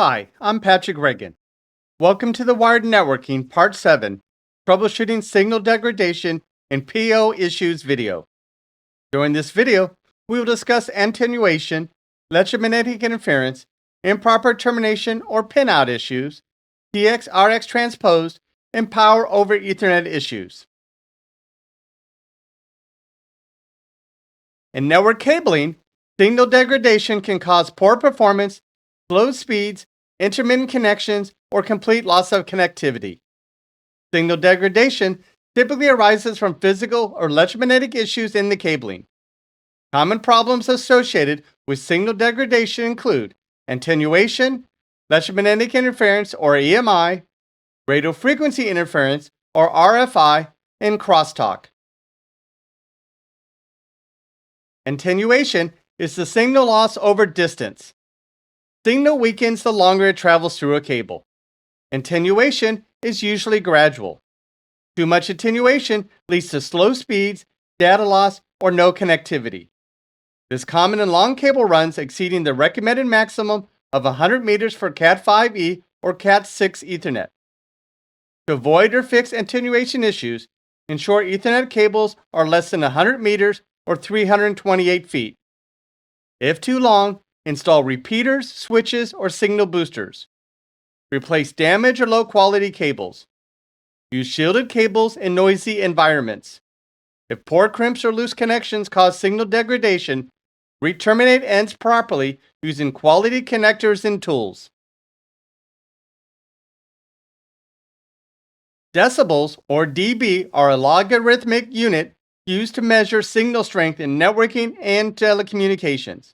Hi, I'm Patrick Reagan. Welcome to the Wired Networking Part 7, Troubleshooting Signal Degradation and PO Issues video. During this video, we will discuss attenuation, electromagnetic interference, improper termination or pinout issues, TX-RX transposed, and power over Ethernet issues. In network cabling, signal degradation can cause poor performance, slow speeds, intermittent connections, or complete loss of connectivity. Signal degradation typically arises from physical or electromagnetic issues in the cabling. Common problems associated with signal degradation include attenuation, electromagnetic interference or EMI, radio frequency interference or RFI, and crosstalk. Attenuation is the signal loss over distance. Signal weakens the longer it travels through a cable. Attenuation is usually gradual. Too much attenuation leads to slow speeds, data loss, or no connectivity. This is common in long cable runs exceeding the recommended maximum of 100 meters for Cat5e or Cat6 Ethernet. To avoid or fix attenuation issues, ensure Ethernet cables are less than 100 meters or 328 feet. If too long, install repeaters, switches, or signal boosters. Replace damaged or low-quality cables. Use shielded cables in noisy environments. If poor crimps or loose connections cause signal degradation, re-terminate ends properly using quality connectors and tools. Decibels, or dB, are a logarithmic unit used to measure signal strength in networking and telecommunications.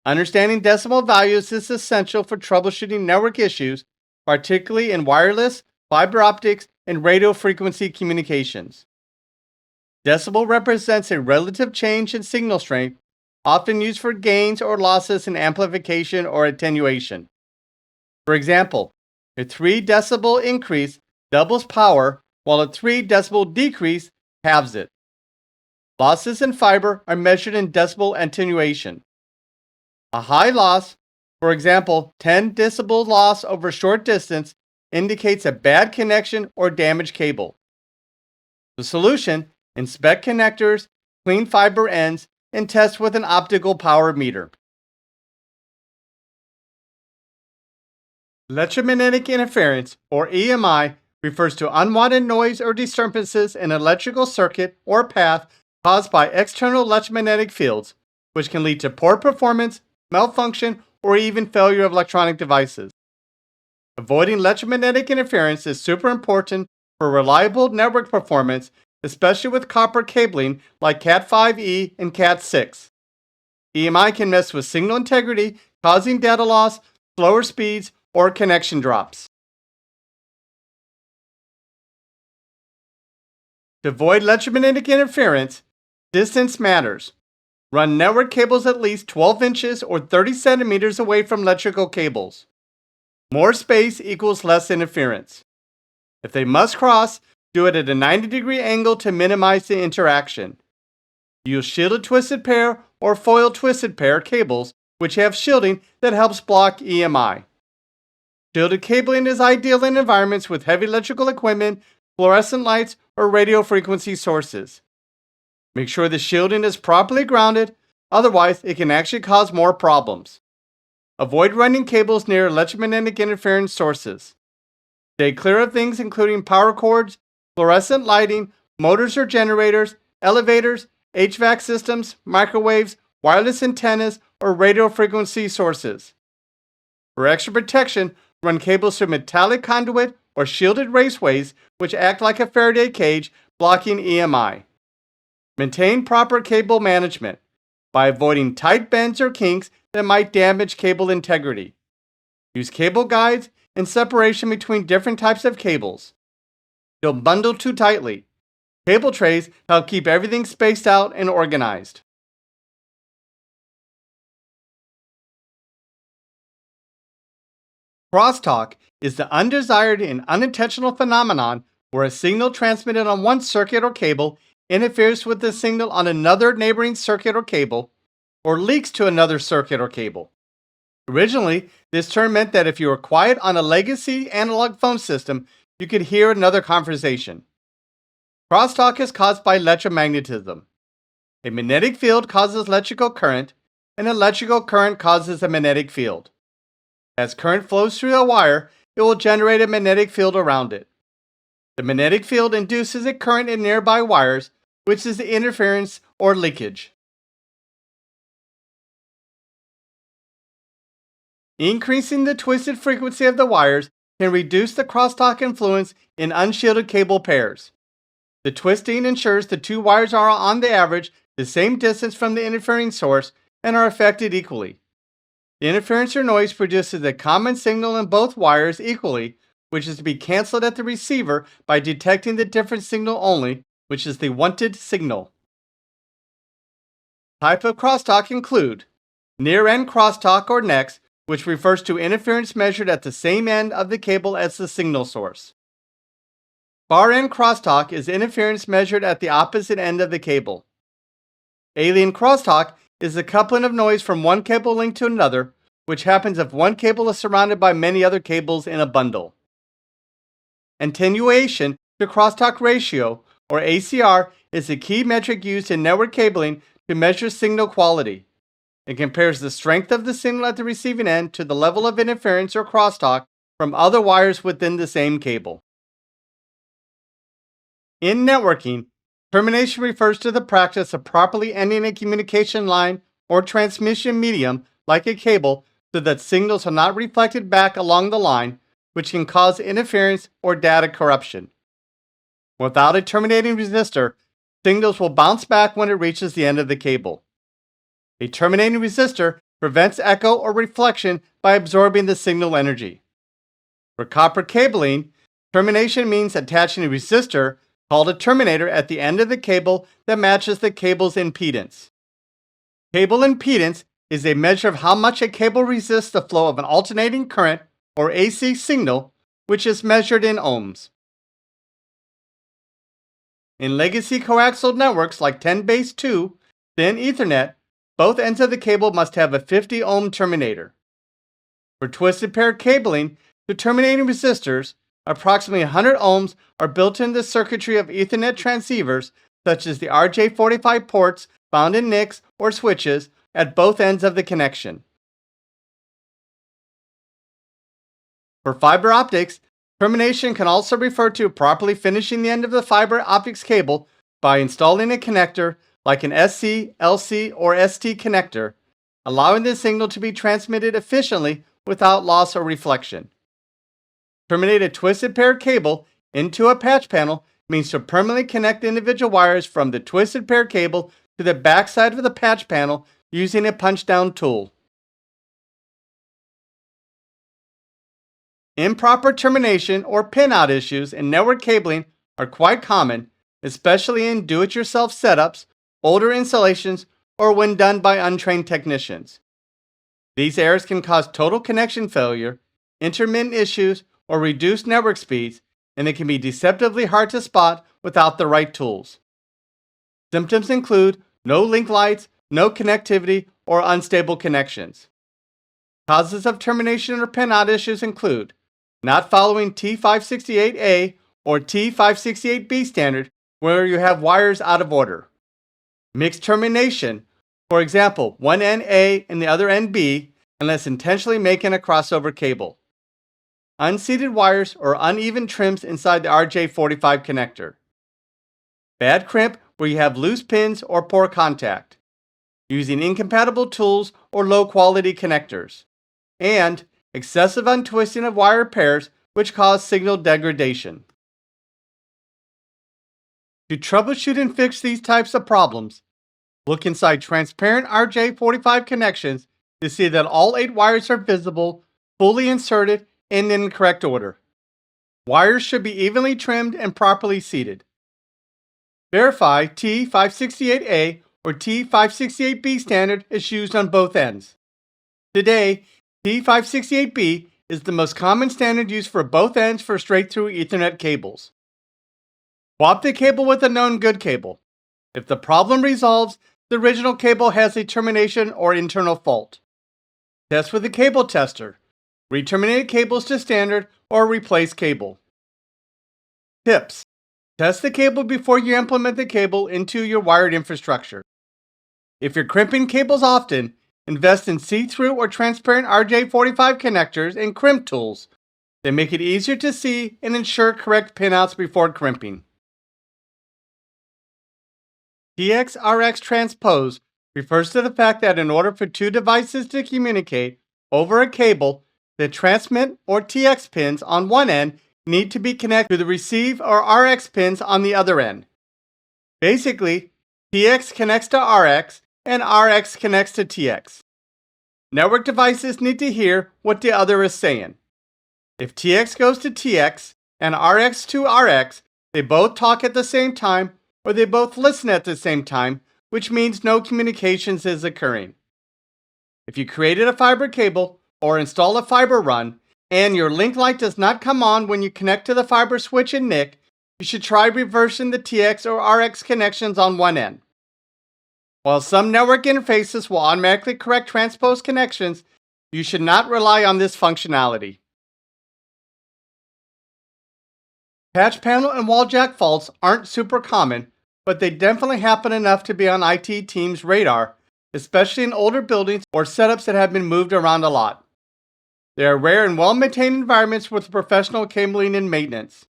Understanding decimal values is essential for troubleshooting network issues, particularly in wireless, fiber optics, and radio frequency communications. Decibel represents a relative change in signal strength, often used for gains or losses in amplification or attenuation. For example, a 3 decibel increase doubles power, while a 3 decibel decrease halves it. Losses in fiber are measured in decibel attenuation. A high loss, for example, 10 decibel loss over a short distance, indicates a bad connection or damaged cable. The solution: inspect connectors, clean fiber ends, and test with an optical power meter. Electromagnetic interference, or EMI, refers to unwanted noise or disturbances in an electrical circuit or path caused by external electromagnetic fields, which can lead to poor performance, malfunction, or even failure of electronic devices. Avoiding electromagnetic interference is super important for reliable network performance, especially with copper cabling like Cat5e and Cat6. EMI can mess with signal integrity, causing data loss, slower speeds, or connection drops. To avoid electromagnetic interference, distance matters. Run network cables at least 12 inches or 30 centimeters away from electrical cables. More space equals less interference. If they must cross, do it at a 90-degree angle to minimize the interaction. Use shielded twisted pair or foil twisted pair cables, which have shielding that helps block EMI. Shielded cabling is ideal in environments with heavy electrical equipment, fluorescent lights, or radio frequency sources. Make sure the shielding is properly grounded, otherwise it can actually cause more problems. Avoid running cables near electromagnetic interference sources. Stay clear of things including power cords, fluorescent lighting, motors or generators, elevators, HVAC systems, microwaves, wireless antennas, or radio frequency sources. For extra protection, run cables through metallic conduit or shielded raceways, which act like a Faraday cage, blocking EMI. Maintain proper cable management by avoiding tight bends or kinks that might damage cable integrity. Use cable guides and separation between different types of cables. Don't bundle too tightly. Cable trays help keep everything spaced out and organized. Crosstalk is the undesired and unintentional phenomenon where a signal transmitted on one circuit or cable interferes with the signal on another neighboring circuit or cable, or leaks to another circuit or cable. Originally, this term meant that if you were quiet on a legacy analog phone system, you could hear another conversation. Crosstalk is caused by electromagnetism. A magnetic field causes electrical current, and electrical current causes a magnetic field. As current flows through a wire, it will generate a magnetic field around it. The magnetic field induces a current in nearby wires, which is the interference or leakage. Increasing the twisted frequency of the wires can reduce the crosstalk influence in unshielded cable pairs. The twisting ensures the two wires are on the average the same distance from the interfering source and are affected equally. The interference or noise produces a common signal in both wires equally, which is to be canceled at the receiver by detecting the different signal only, which is the wanted signal. Type of crosstalk include near-end crosstalk or NEX, which refers to interference measured at the same end of the cable as the signal source. Far-end crosstalk is interference measured at the opposite end of the cable. Alien crosstalk is the coupling of noise from one cable link to another, which happens if one cable is surrounded by many other cables in a bundle. Attenuation to crosstalk ratio, or ACR, is the key metric used in network cabling to measure signal quality. It compares the strength of the signal at the receiving end to the level of interference or crosstalk from other wires within the same cable. In networking, termination refers to the practice of properly ending a communication line or transmission medium, like a cable, so that signals are not reflected back along the line, which can cause interference or data corruption. Without a terminating resistor, signals will bounce back when it reaches the end of the cable. A terminating resistor prevents echo or reflection by absorbing the signal energy. For copper cabling, termination means attaching a resistor, called a terminator, at the end of the cable that matches the cable's impedance. Cable impedance is a measure of how much a cable resists the flow of an alternating current, or AC signal, which is measured in ohms. In legacy coaxial networks like 10-base-2, thin Ethernet, both ends of the cable must have a 50 ohm terminator. For twisted pair cabling, the terminating resistors, approximately 100 ohms, are built into the circuitry of Ethernet transceivers, such as the RJ45 ports found in NICs or switches at both ends of the connection. For fiber optics, termination can also refer to properly finishing the end of the fiber optics cable by installing a connector like an SC, LC, or ST connector, allowing the signal to be transmitted efficiently without loss or reflection. Terminate a twisted pair cable into a patch panel means to permanently connect the individual wires from the twisted pair cable to the backside of the patch panel using a punch-down tool. Improper termination or pinout issues in network cabling are quite common, especially in do-it-yourself setups, older installations, or when done by untrained technicians. These errors can cause total connection failure, intermittent issues, or reduced network speeds, and they can be deceptively hard to spot without the right tools. Symptoms include no link lights, no connectivity, or unstable connections. Causes of termination or pinout issues include not following T568A or T568B standard, where you have wires out of order. Mixed termination, for example, one end A and the other end B, unless intentionally making a crossover cable. Unseated wires or uneven trims inside the RJ45 connector. Bad crimp where you have loose pins or poor contact. Using incompatible tools or low-quality connectors. And excessive untwisting of wire pairs, which cause signal degradation. To troubleshoot and fix these types of problems, look inside transparent RJ45 connections to see that all 8 wires are visible, fully inserted, and in the correct order. Wires should be evenly trimmed and properly seated. Verify T568A or T568B standard is used on both ends. Today, T568B is the most common standard used for both ends for straight-through Ethernet cables. Swap the cable with a known good cable. If the problem resolves, the original cable has a termination or internal fault. Test with a cable tester. Re-terminate cables to standard or replace cable. Tips. Test the cable before you implement the cable into your wired infrastructure. If you're crimping cables often, invest in see-through or transparent RJ45 connectors and crimp tools. They make it easier to see and ensure correct pinouts before crimping. TX-RX transposed refers to the fact that in order for two devices to communicate over a cable, the transmit or TX pins on one end need to be connected to the receive or RX pins on the other end. Basically, TX connects to RX and RX connects to TX. Network devices need to hear what the other is saying. If TX goes to TX and RX to RX, they both talk at the same time or they both listen at the same time, which means no communications is occurring. If you created a fiber cable or install a fiber run and your link light does not come on when you connect to the fiber switch and NIC, you should try reversing the TX or RX connections on one end. While some network interfaces will automatically correct transposed connections, you should not rely on this functionality. Patch panel and wall jack faults aren't super common, but they definitely happen enough to be on IT teams' radar, especially in older buildings or setups that have been moved around a lot. They are rare in well-maintained environments with professional cabling and maintenance.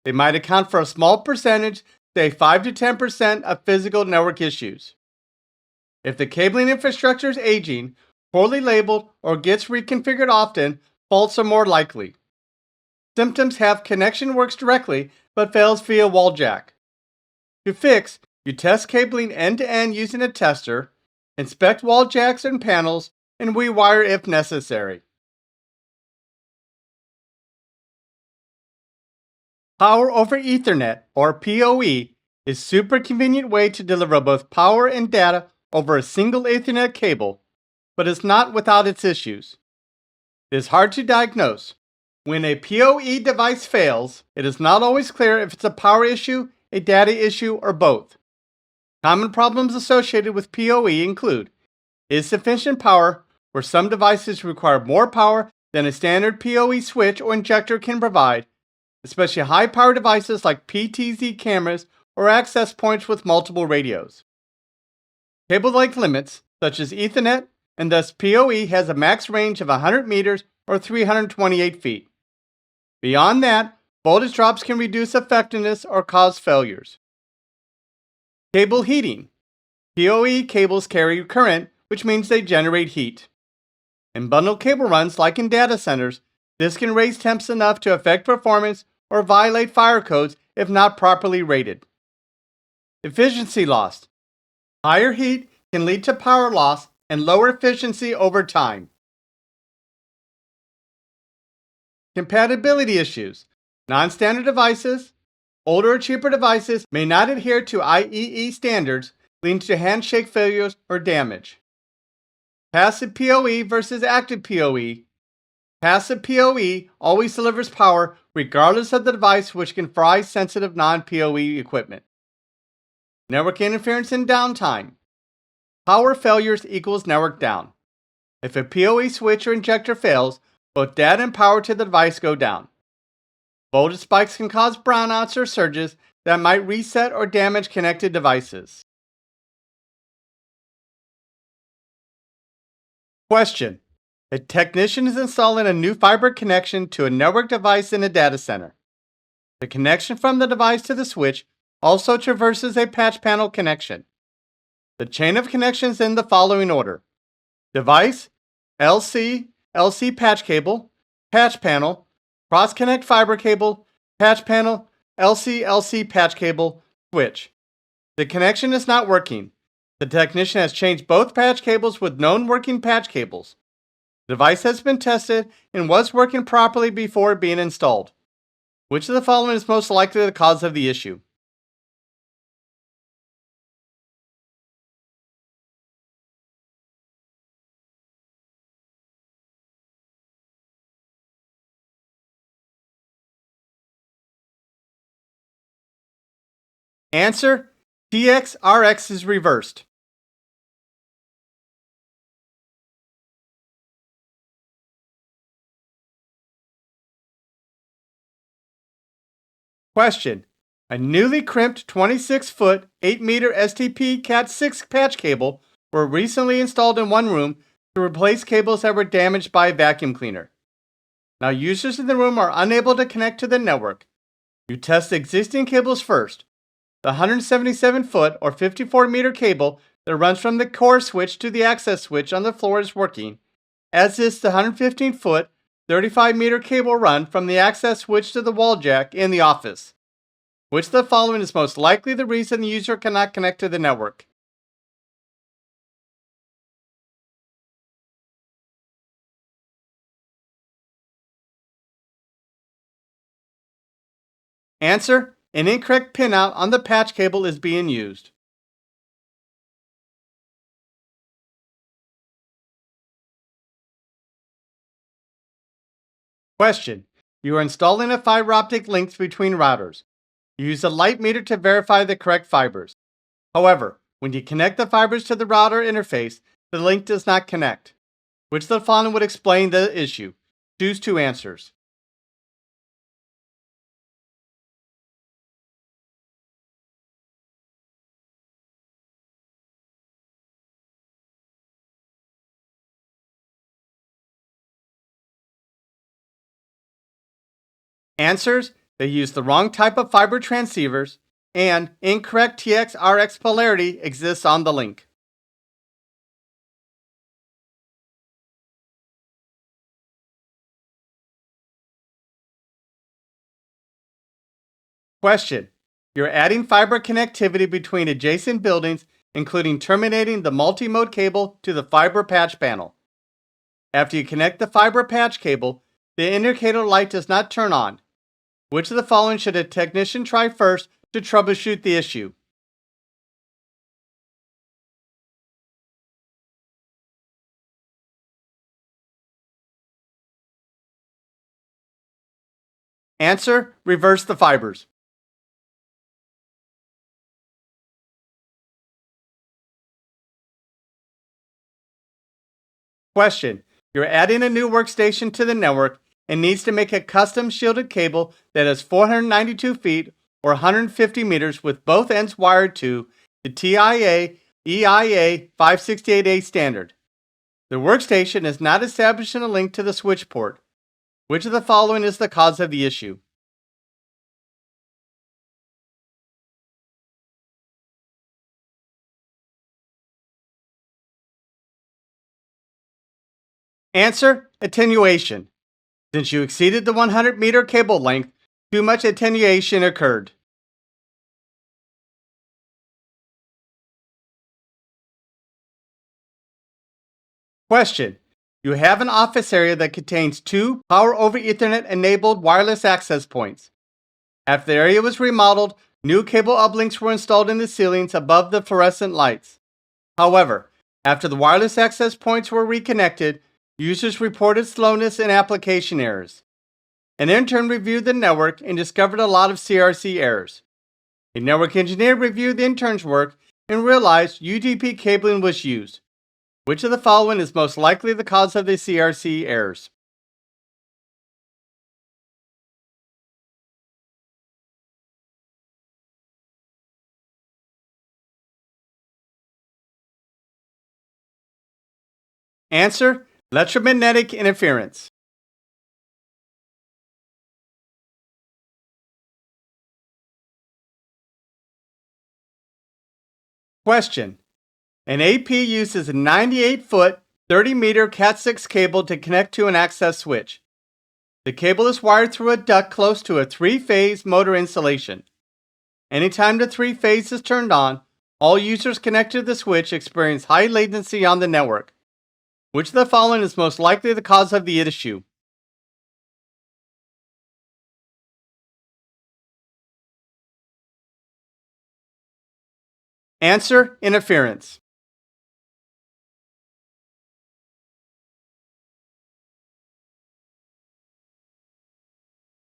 They might account for a small percentage, say 5 to 10% of physical network issues. If the cabling infrastructure is aging, poorly labeled, or gets reconfigured often, faults are more likely. Symptoms have connection works directly but fails via wall jack. To fix, you test cabling end-to-end using a tester, inspect wall jacks and panels, and rewire if necessary. Power over Ethernet, or PoE, is a super convenient way to deliver both power and data over a single Ethernet cable, but is not without its issues. It is hard to diagnose. When a PoE device fails, it is not always clear if it's a power issue, a data issue, or both. Common problems associated with PoE include insufficient power, where some devices require more power than a standard PoE switch or injector can provide, especially high-power devices like PTZ cameras or access points with multiple radios. Cable length limits, such as Ethernet, and thus PoE has a max range of 100 meters or 328 feet. Beyond that, voltage drops can reduce effectiveness or cause failures. Cable heating. PoE cables carry current, which means they generate heat. In bundled cable runs, like in data centers, this can raise temps enough to affect performance or violate fire codes if not properly rated. Efficiency loss. Higher heat can lead to power loss and lower efficiency over time. Compatibility issues. Non-standard devices, older or cheaper devices may not adhere to IEE standards, leading to handshake failures or damage. Passive PoE versus active PoE. Passive PoE always delivers power regardless of the device, which can fry sensitive non-PoE equipment. Network interference and downtime. Power failures equals network down. If a PoE switch or injector fails, both data and power to the device go down. Voltage spikes can cause brownouts or surges that might reset or damage connected devices. Question. A technician is installing a new fiber connection to a network device in a data center. The connection from the device to the switch also traverses a patch panel connection. The chain of connections in the following order: device, LC patch cable, patch panel, cross-connect fiber cable, patch panel, LC patch cable, switch. The connection is not working. The technician has changed both patch cables with known working patch cables. The device has been tested and was working properly before being installed. Which of the following is most likely the cause of the issue? Answer: TX-RX is reversed. Question. A newly crimped 26-foot, 8-meter STP Cat6 patch cable were recently installed in one room to replace cables that were damaged by a vacuum cleaner. Now users in the room are unable to connect to the network. You test existing cables first. The 177-foot or 54-meter cable that runs from the core switch to the access switch on the floor is working, as is the 115-foot, 35-meter cable run from the access switch to the wall jack in the office. Which of the following is most likely the reason the user cannot connect to the network? Answer. An incorrect pinout on the patch cable is being used. Question. You are installing a fiber optic link between routers. You use a light meter to verify the correct fibers. However, when you connect the fibers to the router interface, the link does not connect. Which of the following would explain the issue? Choose two answers. Answers. They use the wrong type of fiber transceivers, and incorrect TX-RX polarity exists on the link. Question. You're adding fiber connectivity between adjacent buildings, including terminating the multi-mode cable to the fiber patch panel. After you connect the fiber patch cable, the indicator light does not turn on. Which of the following should a technician try first to troubleshoot the issue? Answer. Reverse the fibers. Question. You're adding a new workstation to the network and needs to make a custom shielded cable that is 492 feet or 150 meters with both ends wired to the TIA EIA 568A standard. The workstation is not establishing a link to the switch port. Which of the following is the cause of the issue? Answer. Attenuation. Since you exceeded the 100-meter cable length, too much attenuation occurred. Question. You have an office area that contains two Power over Ethernet enabled wireless access points. After the area was remodeled, new cable uplinks were installed in the ceilings above the fluorescent lights. However, after the wireless access points were reconnected, users reported slowness and application errors. An intern reviewed the network and discovered a lot of CRC errors. A network engineer reviewed the intern's work and realized UDP cabling was used. Which of the following is most likely the cause of the CRC errors? Answer. Electromagnetic interference. Question. An AP uses a 98-foot, 30-meter Cat6 cable to connect to an access switch. The cable is wired through a duct close to a 3-phase motor installation. Anytime the 3-phase is turned on, all users connected to the switch experience high latency on the network. Which of the following is most likely the cause of the issue? Answer. Interference.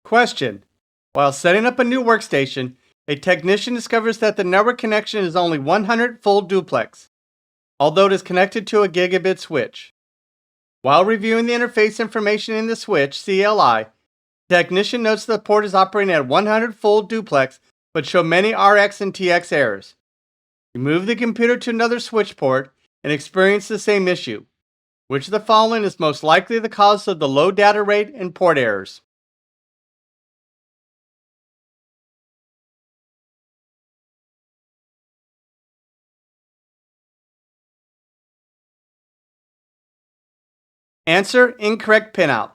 Question. While setting up a new workstation, a technician discovers that the network connection is only 100 full duplex, although it is connected to a gigabit switch. While reviewing the interface information in the switch, CLI, Technician notes the port is operating at 100 full duplex but show many RX and TX errors. You move the computer to another switch port and experience the same issue. Which of the following is most likely the cause of the low data rate and port errors? Answer: incorrect pinout.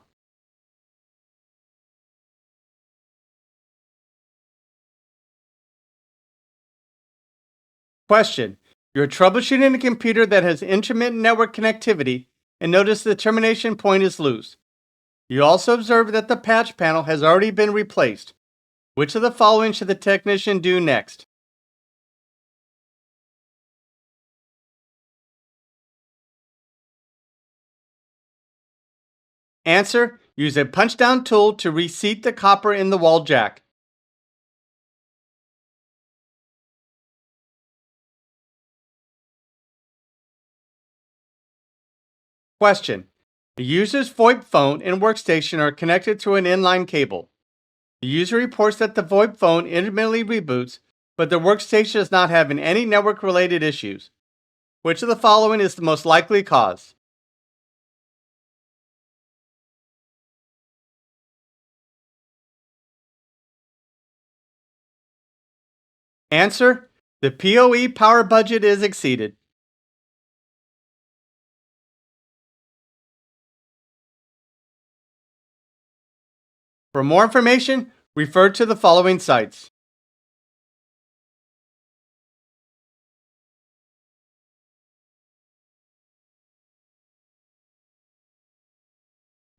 Question: You're troubleshooting a computer that has intermittent network connectivity and notice the termination point is loose. You also observe that the patch panel has already been replaced. Which of the following should the technician do next? Answer: use a punch-down tool to reseat the copper in the wall jack. Question: The user's VoIP phone and workstation are connected through an inline cable. The user reports that the VoIP phone intermittently reboots, but the workstation is not having any network-related issues. Which of the following is the most likely cause? Answer: the POE power budget is exceeded. For more information, refer to the following sites.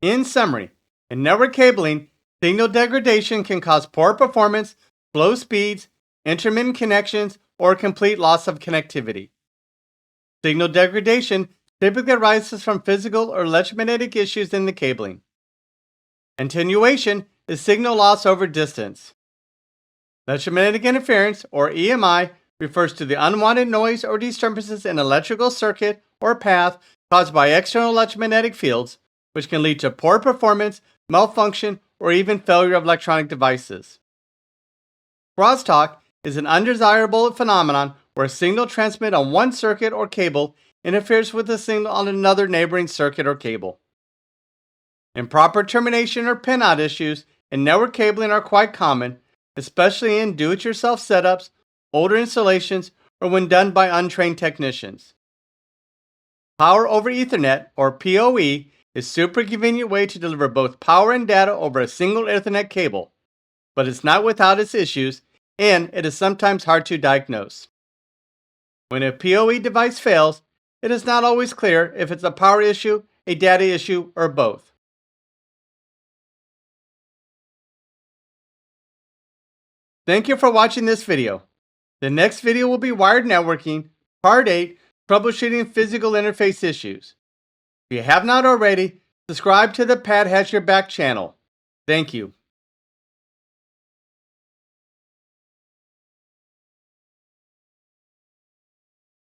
In summary, in network cabling, signal degradation can cause poor performance, slow speeds, intermittent connections, or complete loss of connectivity. Signal degradation typically arises from physical or electromagnetic issues in the cabling. Attenuation is signal loss over distance. Electromagnetic interference, or EMI, refers to the unwanted noise or disturbances in an electrical circuit or path caused by external electromagnetic fields, which can lead to poor performance, malfunction, or even failure of electronic devices. Crosstalk is an undesirable phenomenon where a signal transmitted on one circuit or cable interferes with a signal on another neighboring circuit or cable. Improper termination or pinout issues in network cabling are quite common, especially in do-it-yourself setups, older installations, or when done by untrained technicians. Power over Ethernet, or PoE, is a super convenient way to deliver both power and data over a single Ethernet cable, but it's not without its issues, and it is sometimes hard to diagnose. When a PoE device fails, it is not always clear if it's a power issue, a data issue, or both. Thank you for watching this video. The next video will be wired networking, part 8, troubleshooting physical interface issues. If you have not already, subscribe to the Pat Has Your Back channel. Thank you.